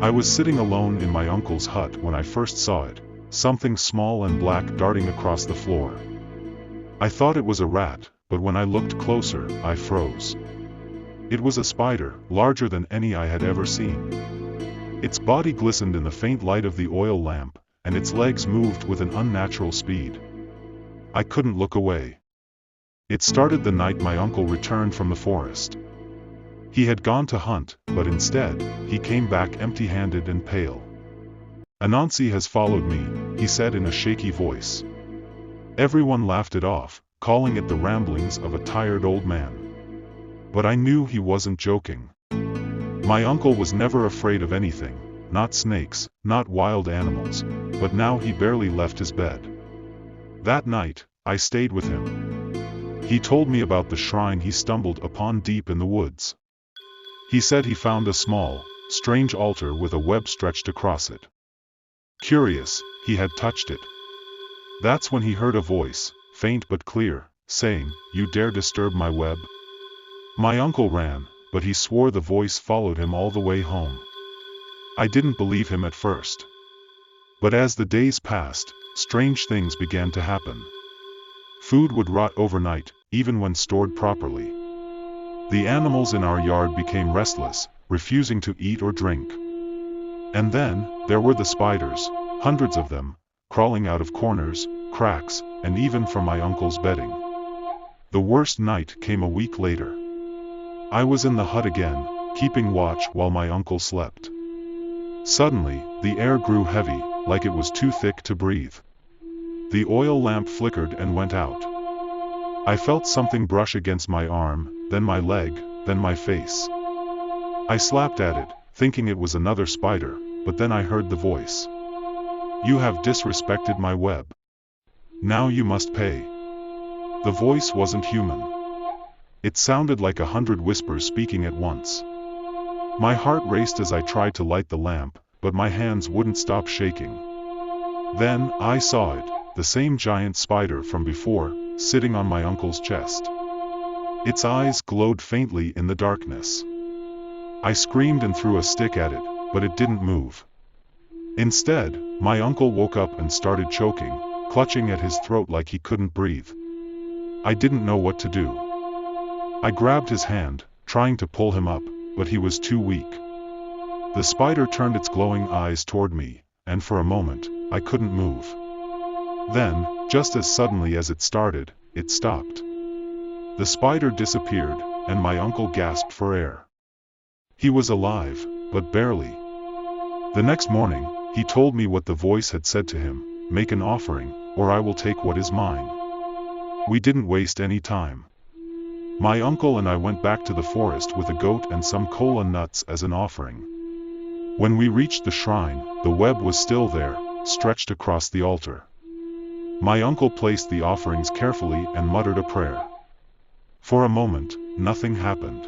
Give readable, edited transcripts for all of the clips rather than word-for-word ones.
I was sitting alone in my uncle's hut when I first saw it, something small and black darting across the floor. I thought it was a rat, but when I looked closer, I froze. It was a spider, larger than any I had ever seen. Its body glistened in the faint light of the oil lamp, and its legs moved with an unnatural speed. I couldn't look away. It started the night my uncle returned from the forest. He had gone to hunt, but instead, he came back empty-handed and pale. "Anansi has followed me," he said in a shaky voice. Everyone laughed it off, calling it the ramblings of a tired old man. But I knew he wasn't joking. My uncle was never afraid of anything, not snakes, not wild animals, but now he barely left his bed. That night, I stayed with him. He told me about the shrine he stumbled upon deep in the woods. He said he found a small, strange altar with a web stretched across it. Curious, he had touched it. That's when he heard a voice, faint but clear, saying, "You dare disturb my web?" My uncle ran, but he swore the voice followed him all the way home. I didn't believe him at first. But as the days passed, strange things began to happen. Food would rot overnight, even when stored properly. The animals in our yard became restless, refusing to eat or drink. And then, there were the spiders, hundreds of them, crawling out of corners, cracks, and even from my uncle's bedding. The worst night came a week later. I was in the hut again, keeping watch while my uncle slept. Suddenly, the air grew heavy, like it was too thick to breathe. The oil lamp flickered and went out. I felt something brush against my arm, then my leg, then my face. I slapped at it, thinking it was another spider, but then I heard the voice. "You have disrespected my web. Now you must pay." The voice wasn't human. It sounded like 100 whispers speaking at once. My heart raced as I tried to light the lamp, but my hands wouldn't stop shaking. Then, I saw it, the same giant spider from before, sitting on my uncle's chest. Its eyes glowed faintly in the darkness. I screamed and threw a stick at it, but it didn't move. Instead, my uncle woke up and started choking, clutching at his throat like he couldn't breathe. I didn't know what to do. I grabbed his hand, trying to pull him up, but he was too weak. The spider turned its glowing eyes toward me, and for a moment, I couldn't move. Then, just as suddenly as it started, it stopped. The spider disappeared, and my uncle gasped for air. He was alive, but barely. The next morning, he told me what the voice had said to him: "Make an offering, or I will take what is mine." We didn't waste any time. My uncle and I went back to the forest with a goat and some kola nuts as an offering. When we reached the shrine, the web was still there, stretched across the altar. My uncle placed the offerings carefully and muttered a prayer. For a moment, nothing happened.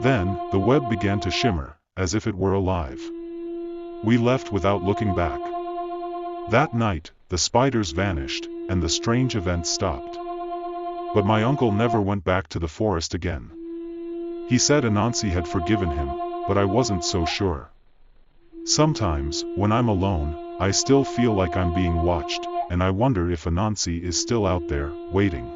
Then, the web began to shimmer, as if it were alive. We left without looking back. That night, the spiders vanished, and the strange events stopped. But my uncle never went back to the forest again. He said Anansi had forgiven him, but I wasn't so sure. Sometimes, when I'm alone, I still feel like I'm being watched, and I wonder if Anansi is still out there, waiting.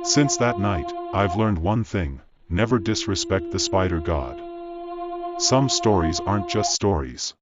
Since that night, I've learned one thing: never disrespect the spider god. Some stories aren't just stories.